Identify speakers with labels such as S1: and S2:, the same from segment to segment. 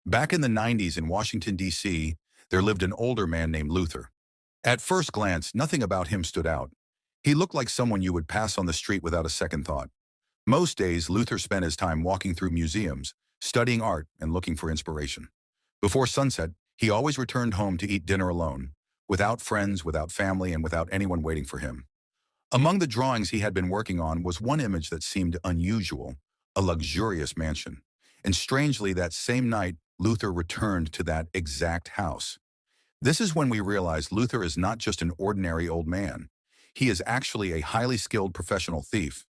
S1: Back in the 90s in Washington, D.C., there lived an older man named Luther. At first glance, nothing about him stood out. He looked like someone you would pass on the street without a second thought. Most days, Luther spent his time walking through museums, studying art, and looking for inspiration. Before sunset, he always returned home to eat dinner alone, without friends, without family, and without anyone waiting for him. Among the drawings he had been working on was one image that seemed unusual, a luxurious mansion. And strangely, that same night, Luther returned to that exact house. This is when we realize Luther is not just an ordinary old man. He is actually a highly skilled professional thief.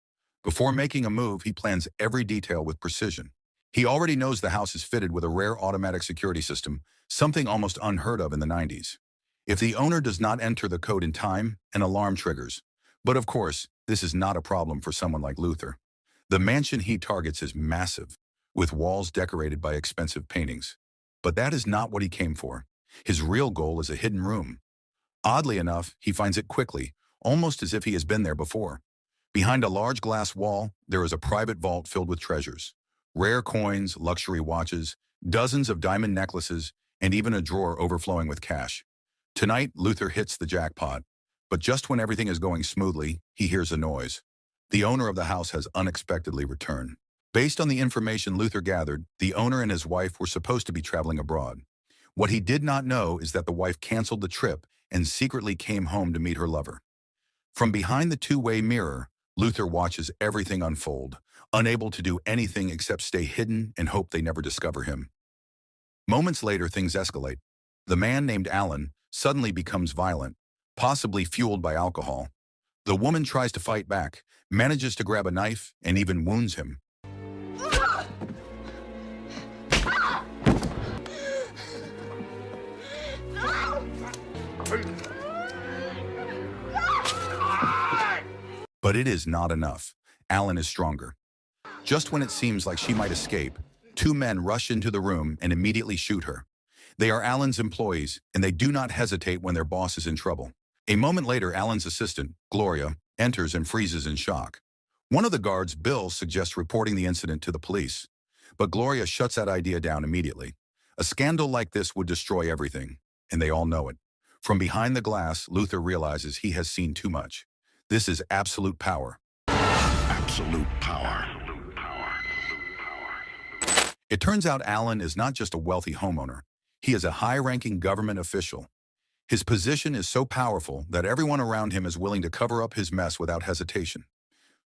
S1: Before making a move, he plans every detail with precision. He already knows the house is fitted with a rare automatic security system, something almost unheard of in the 90s. If the owner does not enter the code in time, an alarm triggers. But of course, this is not a problem for someone like Luther. The mansion he targets is massive, with walls decorated by expensive paintings. But that is not what he came for. His real goal is a hidden room. Oddly enough, he finds it quickly, almost as if he has been there before. Behind a large glass wall, there is a private vault filled with treasures. Rare coins, luxury watches, dozens of diamond necklaces, and even a drawer overflowing with cash. Tonight, Luther hits the jackpot. But just when everything is going smoothly, he hears a noise. The owner of the house has unexpectedly returned. Based on the information Luther gathered, the owner and his wife were supposed to be traveling abroad. What he did not know is that the wife canceled the trip and secretly came home to meet her lover. From behind the two-way mirror, Luther watches everything unfold, unable to do anything except stay hidden and hope they never discover him. Moments later, things escalate. The man named Alan suddenly becomes violent, possibly fueled by alcohol. The woman tries to fight back, manages to grab a knife, and even wounds him. But it is not enough. Alan is stronger. Just when it seems like she might escape, two men rush into the room and immediately shoot her. They are Alan's employees, and they do not hesitate when their boss is in trouble. A moment later, Alan's assistant, Gloria, enters and freezes in shock. One of the guards, Bill, suggests reporting the incident to the police. But Gloria shuts that idea down immediately. A scandal like this would destroy everything, and they all know it. From behind the glass, Luther realizes he has seen too much. This is absolute power.
S2: Absolute power.
S1: It turns out Alan is not just a wealthy homeowner. He is a high-ranking government official. His position is so powerful that everyone around him is willing to cover up his mess without hesitation.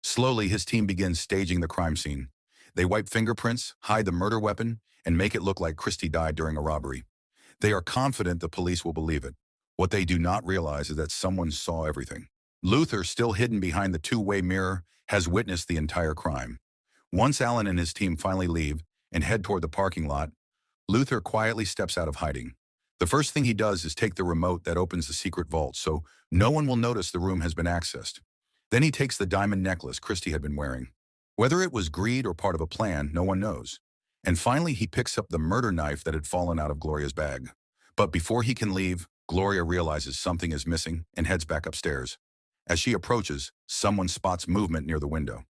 S1: Slowly, his team begins staging the crime scene. They wipe fingerprints, hide the murder weapon, and make it look like Christie died during a robbery. They are confident the police will believe it. What they do not realize is that someone saw everything. Luther, still hidden behind the two-way mirror, has witnessed the entire crime. Once Alan and his team finally leave and head toward the parking lot, Luther quietly steps out of hiding. The first thing he does is take the remote that opens the secret vault so no one will notice the room has been accessed. Then he takes the diamond necklace Christie had been wearing. Whether it was greed or part of a plan, no one knows. And finally, he picks up the murder knife that had fallen out of Gloria's bag. But before he can leave, Gloria realizes something is missing and heads back upstairs. As she approaches, someone spots movement near the window.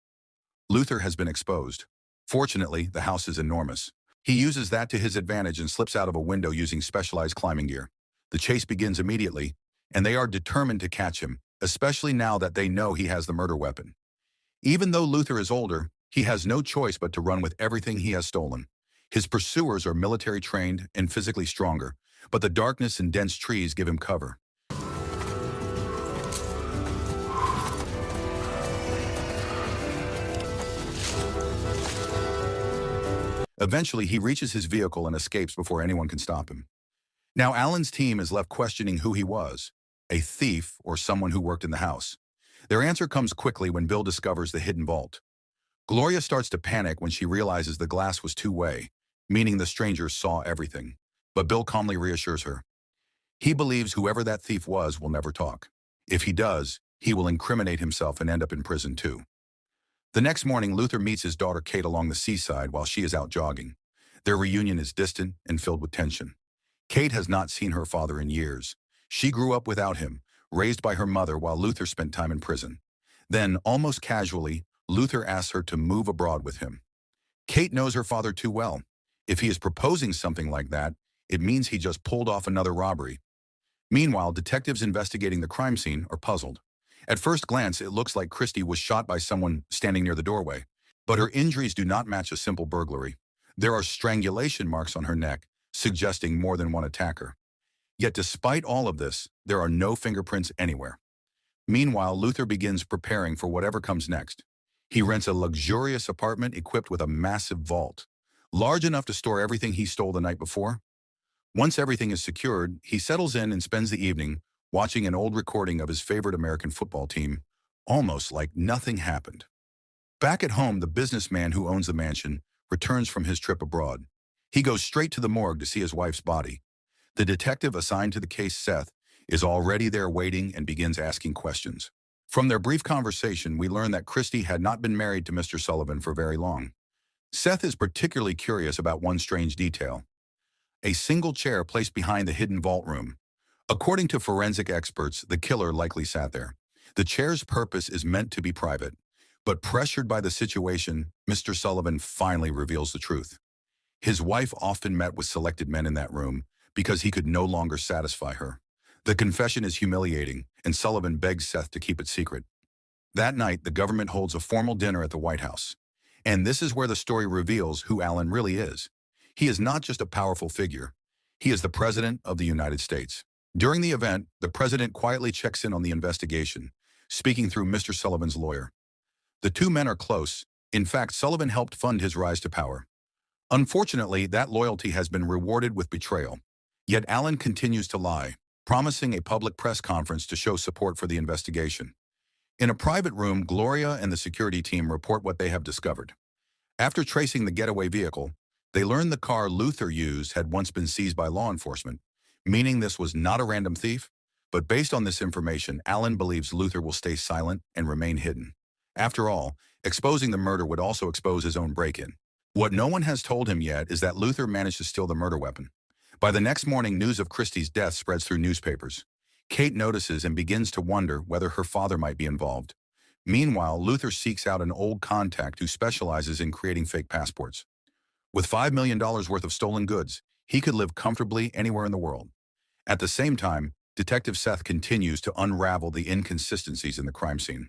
S1: Luther has been exposed. Fortunately, the house is enormous. He uses that to his advantage and slips out of a window using specialized climbing gear. The chase begins immediately, and they are determined to catch him, especially now that they know he has the murder weapon. Even though Luther is older, he has no choice but to run with everything he has stolen. His pursuers are military trained and physically stronger, but the darkness and dense trees give him cover. Eventually, he reaches his vehicle and escapes before anyone can stop him. Now, Alan's team is left questioning who he was, a thief or someone who worked in the house. Their answer comes quickly when Bill discovers the hidden vault. Gloria starts to panic when she realizes the glass was two-way, meaning the stranger saw everything. But Bill calmly reassures her. He believes whoever that thief was will never talk. If he does, he will incriminate himself and end up in prison too. The next morning, Luther meets his daughter Kate along the seaside while she is out jogging. Their reunion is distant and filled with tension. Kate has not seen her father in years. She grew up without him, raised by her mother while Luther spent time in prison. Then, almost casually, Luther asks her to move abroad with him. Kate knows her father too well. If he is proposing something like that, it means he just pulled off another robbery. Meanwhile, detectives investigating the crime scene are puzzled. At first glance, it looks like Christie was shot by someone standing near the doorway. But her injuries do not match a simple burglary. There are strangulation marks on her neck, suggesting more than one attacker. Yet despite all of this, there are no fingerprints anywhere. Meanwhile, Luther begins preparing for whatever comes next. He rents a luxurious apartment equipped with a massive vault, large enough to store everything he stole the night before. Once everything is secured, he settles in and spends the evening watching an old recording of his favorite American football team, almost like nothing happened. Back at home, the businessman who owns the mansion returns from his trip abroad. He goes straight to the morgue to see his wife's body. The detective assigned to the case, Seth, is already there waiting and begins asking questions. From their brief conversation, we learn that Christie had not been married to Mr. Sullivan for very long. Seth is particularly curious about one strange detail: a single chair placed behind the hidden vault room. According to forensic experts, the killer likely sat there. The chair's purpose is meant to be private, but pressured by the situation, Mr. Sullivan finally reveals the truth. His wife often met with selected men in that room because he could no longer satisfy her. The confession is humiliating, and Sullivan begs Seth to keep it secret. That night, the government holds a formal dinner at the White House. And this is where the story reveals who Allen really is. He is not just a powerful figure. He is the President of the United States. During the event, the President quietly checks in on the investigation, speaking through Mr. Sullivan's lawyer. The two men are close. In fact, Sullivan helped fund his rise to power. Unfortunately, that loyalty has been rewarded with betrayal. Yet Allen continues to lie, promising a public press conference to show support for the investigation. In a private room, Gloria and the security team report what they have discovered. After tracing the getaway vehicle, they learn the car Luther used had once been seized by law enforcement, meaning this was not a random thief. But based on this information, Allen believes Luther will stay silent and remain hidden. After all, exposing the murder would also expose his own break-in. What no one has told him yet is that Luther managed to steal the murder weapon. By the next morning, news of Christie's death spreads through newspapers. Kate notices and begins to wonder whether her father might be involved. Meanwhile, Luther seeks out an old contact who specializes in creating fake passports. With $5 million worth of stolen goods, he could live comfortably anywhere in the world. At the same time, Detective Seth continues to unravel the inconsistencies in the crime scene.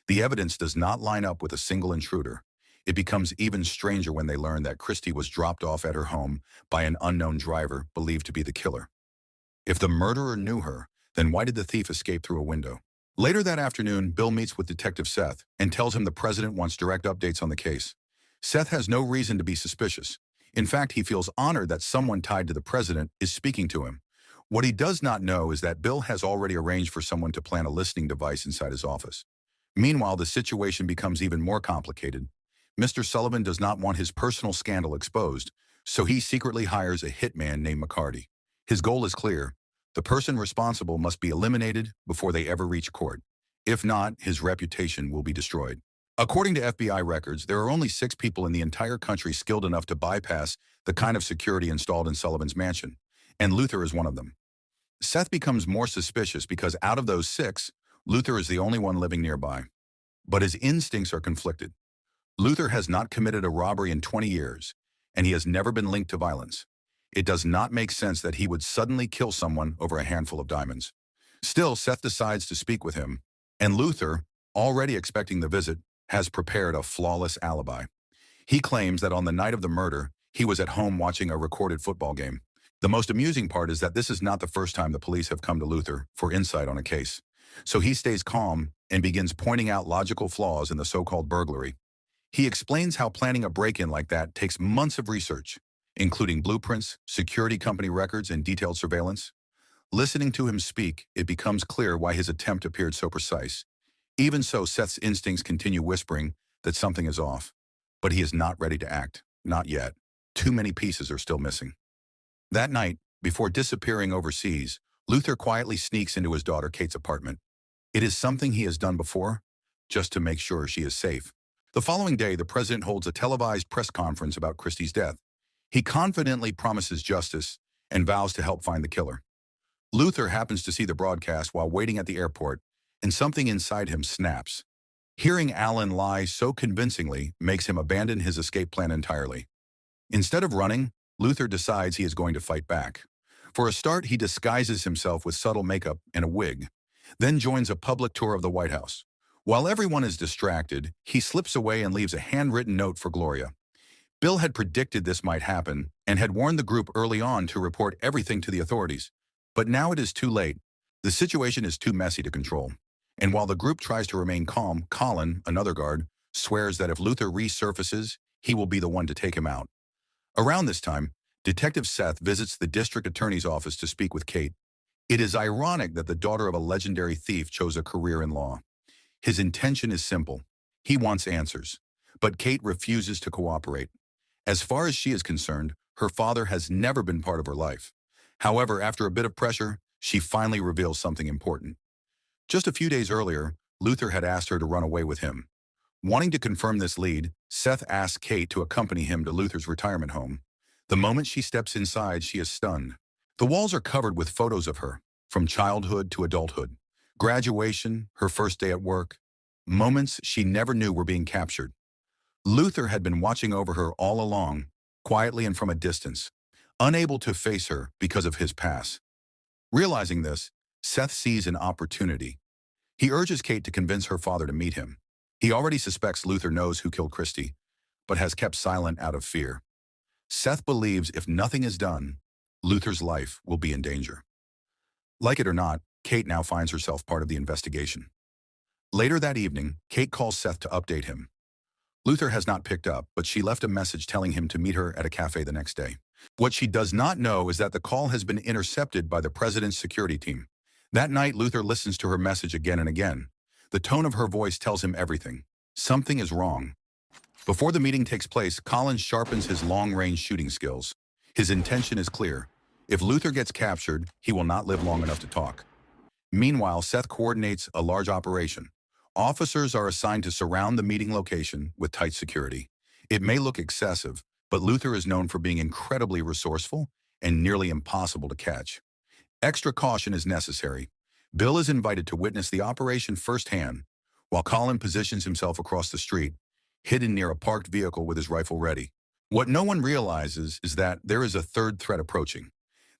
S1: The evidence does not line up with a single intruder. It becomes even stranger when they learn that Christie was dropped off at her home by an unknown driver believed to be the killer. If the murderer knew her, then why did the thief escape through a window? Later that afternoon, Bill meets with Detective Seth and tells him the president wants direct updates on the case. Seth has no reason to be suspicious. In fact, he feels honored that someone tied to the president is speaking to him. What he does not know is that Bill has already arranged for someone to plant a listening device inside his office. Meanwhile, the situation becomes even more complicated. Mr. Sullivan does not want his personal scandal exposed, so he secretly hires a hitman named McCarty. His goal is clear: the person responsible must be eliminated before they ever reach court. If not, his reputation will be destroyed. According to FBI records, there are only 6 people in the entire country skilled enough to bypass the kind of security installed in Sullivan's mansion, and Luther is one of them. Seth becomes more suspicious because out of those 6, Luther is the only one living nearby. But his instincts are conflicted. Luther has not committed a robbery in 20 years, and he has never been linked to violence. It does not make sense that he would suddenly kill someone over a handful of diamonds. Still, Seth decides to speak with him, and Luther, already expecting the visit, has prepared a flawless alibi. He claims that on the night of the murder, he was at home watching a recorded football game. The most amusing part is that this is not the first time the police have come to Luther for insight on a case. So he stays calm and begins pointing out logical flaws in the so-called burglary. He explains how planning a break-in like that takes months of research, including blueprints, security company records, and detailed surveillance. Listening to him speak, it becomes clear why his attempt appeared so precise. Even so, Seth's instincts continue whispering that something is off. But he is not ready to act. Not yet. Too many pieces are still missing. That night, before disappearing overseas, Luther quietly sneaks into his daughter Kate's apartment. It is something he has done before, just to make sure she is safe. The following day, the president holds a televised press conference about Christie's death. He confidently promises justice and vows to help find the killer. Luther happens to see the broadcast while waiting at the airport, and something inside him snaps. Hearing Allen lie so convincingly makes him abandon his escape plan entirely. Instead of running, Luther decides he is going to fight back. For a start, he disguises himself with subtle makeup and a wig, then joins a public tour of the White House. While everyone is distracted, he slips away and leaves a handwritten note for Gloria. Bill had predicted this might happen and had warned the group early on to report everything to the authorities. But now it is too late. The situation is too messy to control. And while the group tries to remain calm, Colin, another guard, swears that if Luther resurfaces, he will be the one to take him out. Around this time, Detective Seth visits the district attorney's office to speak with Kate. It is ironic that the daughter of a legendary thief chose a career in law. His intention is simple. He wants answers. But Kate refuses to cooperate. As far as she is concerned, her father has never been part of her life. However, after a bit of pressure, she finally reveals something important. Just a few days earlier, Luther had asked her to run away with him. Wanting to confirm this lead, Seth asks Kate to accompany him to Luther's retirement home. The moment she steps inside, she is stunned. The walls are covered with photos of her, from childhood to adulthood. Graduation, her first day at work, moments she never knew were being captured. Luther had been watching over her all along, quietly and from a distance, unable to face her because of his past. Realizing this, Seth sees an opportunity. He urges Kate to convince her father to meet him. He already suspects Luther knows who killed Christy, but has kept silent out of fear. Seth believes if nothing is done, Luther's life will be in danger. Like it or not, Kate now finds herself part of the investigation. Later that evening, Kate calls Seth to update him. Luther has not picked up, but she left a message telling him to meet her at a cafe the next day. What she does not know is that the call has been intercepted by the president's security team. That night, Luther listens to her message again and again. The tone of her voice tells him everything. Something is wrong. Before the meeting takes place, Colin sharpens his long-range shooting skills. His intention is clear. If Luther gets captured, he will not live long enough to talk. Meanwhile, Seth coordinates a large operation. Officers are assigned to surround the meeting location with tight security. It may look excessive, but Luther is known for being incredibly resourceful and nearly impossible to catch. Extra caution is necessary. Bill is invited to witness the operation firsthand, while Colin positions himself across the street, hidden near a parked vehicle with his rifle ready. What no one realizes is that there is a third threat approaching.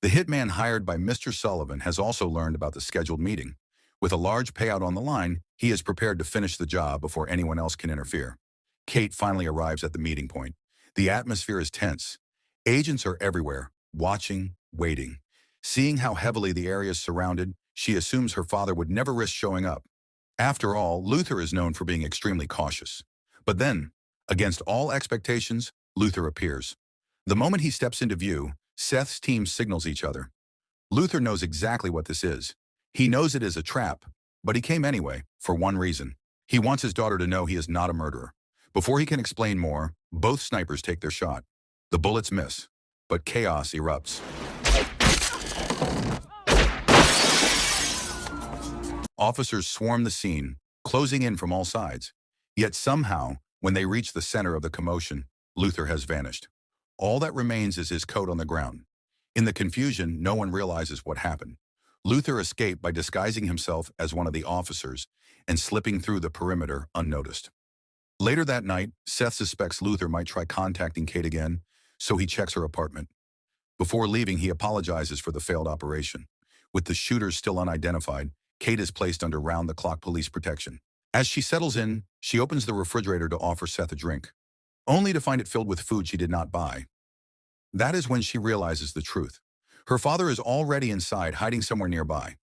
S1: The hitman hired by Mr. Sullivan has also learned about the scheduled meeting. With a large payout on the line, he is prepared to finish the job before anyone else can interfere. Kate finally arrives at the meeting point. The atmosphere is tense. Agents are everywhere, watching, waiting. Seeing how heavily the area is surrounded, she assumes her father would never risk showing up. After all, Luther is known for being extremely cautious. But then, against all expectations, Luther appears. The moment he steps into view, Seth's team signals each other. Luther knows exactly what this is. He knows it is a trap, but he came anyway, for one reason. He wants his daughter to know he is not a murderer. Before he can explain more, both snipers take their shot. The bullets miss, but chaos erupts. Officers swarm the scene, closing in from all sides. Yet somehow, when they reach the center of the commotion, Luther has vanished. All that remains is his coat on the ground. In the confusion, no one realizes what happened. Luther escaped by disguising himself as one of the officers and slipping through the perimeter unnoticed. Later that night, Seth suspects Luther might try contacting Kate again, so he checks her apartment. Before leaving, he apologizes for the failed operation. With the shooters still unidentified, Kate is placed under round-the-clock police protection. As she settles in, she opens the refrigerator to offer Seth a drink, only to find it filled with food she did not buy. That is when she realizes the truth. Her father is already inside, hiding somewhere nearby.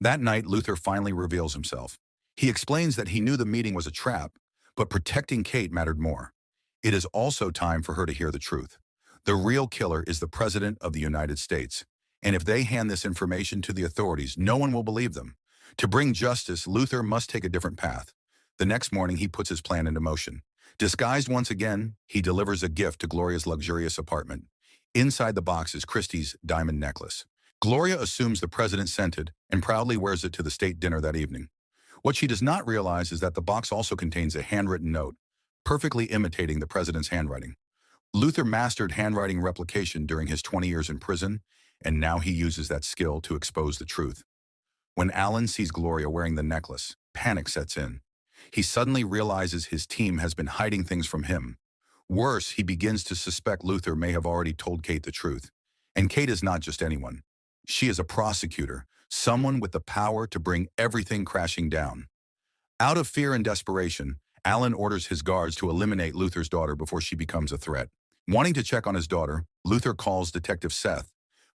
S1: That night, Luther finally reveals himself. He explains that he knew the meeting was a trap, but protecting Kate mattered more. It is also time for her to hear the truth. The real killer is the President of the United States, and if they hand this information to the authorities, no one will believe them. To bring justice, Luther must take a different path. The next morning, he puts his plan into motion. Disguised once again, he delivers a gift to Gloria's luxurious apartment. Inside the box is Christie's diamond necklace. Gloria assumes the president sent it and proudly wears it to the state dinner that evening. What she does not realize is that the box also contains a handwritten note, perfectly imitating the president's handwriting. Luther mastered handwriting replication during his 20 years in prison, and now he uses that skill to expose the truth. When Alan sees Gloria wearing the necklace, panic sets in. He suddenly realizes his team has been hiding things from him. Worse, he begins to suspect Luther may have already told Kate the truth. And Kate is not just anyone. She is a prosecutor, someone with the power to bring everything crashing down. Out of fear and desperation, Alan orders his guards to eliminate Luther's daughter before she becomes a threat. Wanting to check on his daughter, Luther calls Detective Seth.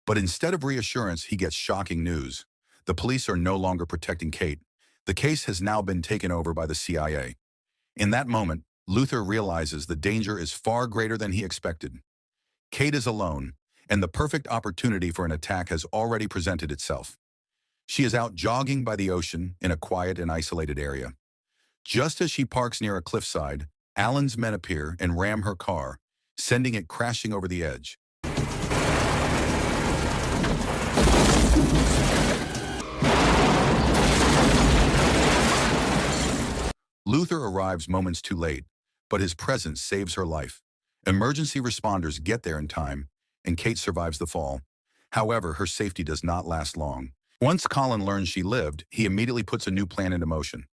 S1: But instead of reassurance, he gets shocking news. The police are no longer protecting Kate. The case has now been taken over by the CIA. In that moment, Luther realizes the danger is far greater than he expected. Kate is alone, and the perfect opportunity for an attack has already presented itself. She is out jogging by the ocean in a quiet and isolated area. Just as she parks near a cliffside, Alan's men appear and ram her car, sending it crashing over the edge. Luther arrives moments too late, but his presence saves her life. Emergency responders get there in time, and Kate survives the fall. However, her safety does not last long. Once Colin learns she lived, he immediately puts a new plan into motion.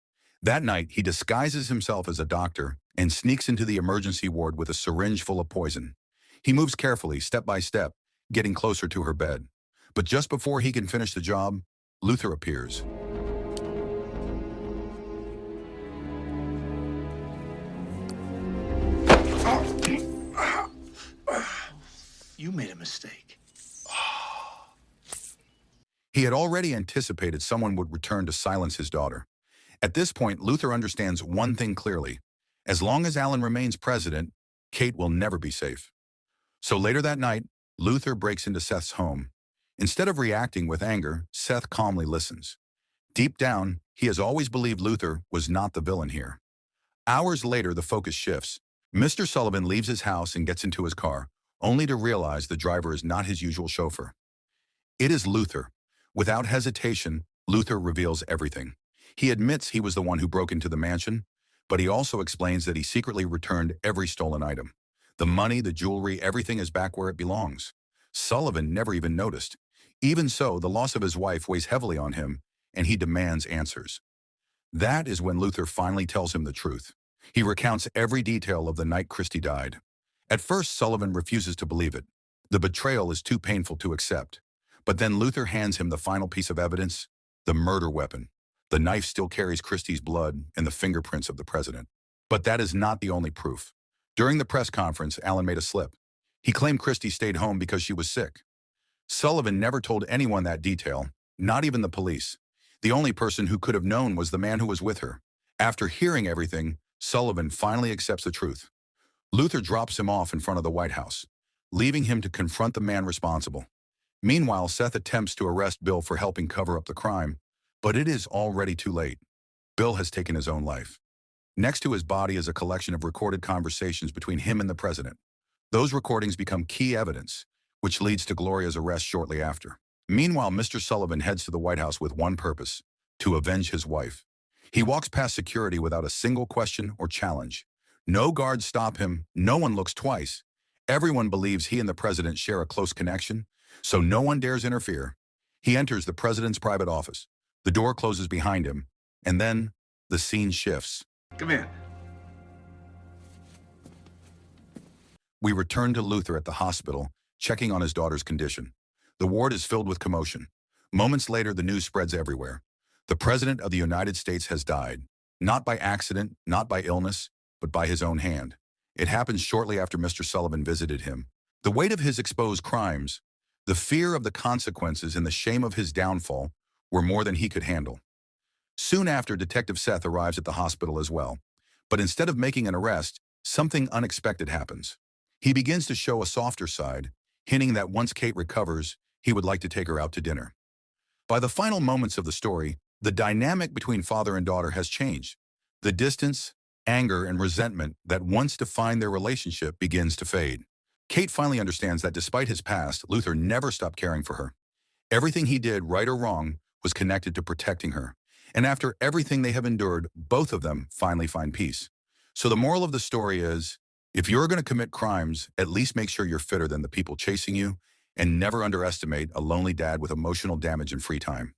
S1: That night, he disguises himself as a doctor and sneaks into the emergency ward with a syringe full of poison. He moves carefully, step by step, getting closer to her bed. But just before he can finish the job, Luther appears.
S3: You made a mistake.
S1: He had already anticipated someone would return to silence his daughter. At this point, Luther understands one thing clearly. As long as Alan remains president, Kate will never be safe. So later that night, Luther breaks into Seth's home. Instead of reacting with anger, Seth calmly listens. Deep down, he has always believed Luther was not the villain here. Hours later, the focus shifts. Mr. Sullivan leaves his house and gets into his car, only to realize the driver is not his usual chauffeur. It is Luther. Without hesitation, Luther reveals everything. He admits he was the one who broke into the mansion, but he also explains that he secretly returned every stolen item. The money, the jewelry, everything is back where it belongs. Sullivan never even noticed. Even so, the loss of his wife weighs heavily on him, and he demands answers. That is when Luther finally tells him the truth. He recounts every detail of the night Christie died. At first, Sullivan refuses to believe it. The betrayal is too painful to accept. But then Luther hands him the final piece of evidence, the murder weapon. The knife still carries Christie's blood and the fingerprints of the president. But that is not the only proof. During the press conference, Alan made a slip. He claimed Christie stayed home because she was sick. Sullivan never told anyone that detail, not even the police. The only person who could have known was the man who was with her. After hearing everything, Sullivan finally accepts the truth. Luther drops him off in front of the White House, leaving him to confront the man responsible. Meanwhile, Seth attempts to arrest Bill for helping cover up the crime, but it is already too late. Bill has taken his own life. Next to his body is a collection of recorded conversations between him and the president. Those recordings become key evidence, which leads to Gloria's arrest shortly after. Meanwhile, Mr. Sullivan heads to the White House with one purpose: to avenge his wife. He walks past security without a single question or challenge. No guards stop him, no one looks twice. Everyone believes he and the president share a close connection, so no one dares interfere. He enters the president's private office. The door closes behind him, and then the scene shifts.
S3: Come in.
S1: We return to Luther at the hospital, checking on his daughter's condition. The ward is filled with commotion. Moments later, the news spreads everywhere. The President of the United States has died, not by accident, not by illness, but by his own hand. It happens shortly after Mr. Sullivan visited him. The weight of his exposed crimes, the fear of the consequences, and the shame of his downfall were more than he could handle. Soon after, Detective Seth arrives at the hospital as well. But instead of making an arrest, something unexpected happens. He begins to show a softer side, hinting that once Kate recovers, he would like to take her out to dinner. By the final moments of the story, the dynamic between father and daughter has changed. The distance, anger, and resentment that once defined their relationship begins to fade. Kate finally understands that despite his past, Luther never stopped caring for her. Everything he did, right or wrong, was connected to protecting her. And after everything they have endured, both of them finally find peace. So the moral of the story is, if you're going to commit crimes, at least make sure you're fitter than the people chasing you, and never underestimate a lonely dad with emotional damage and free time.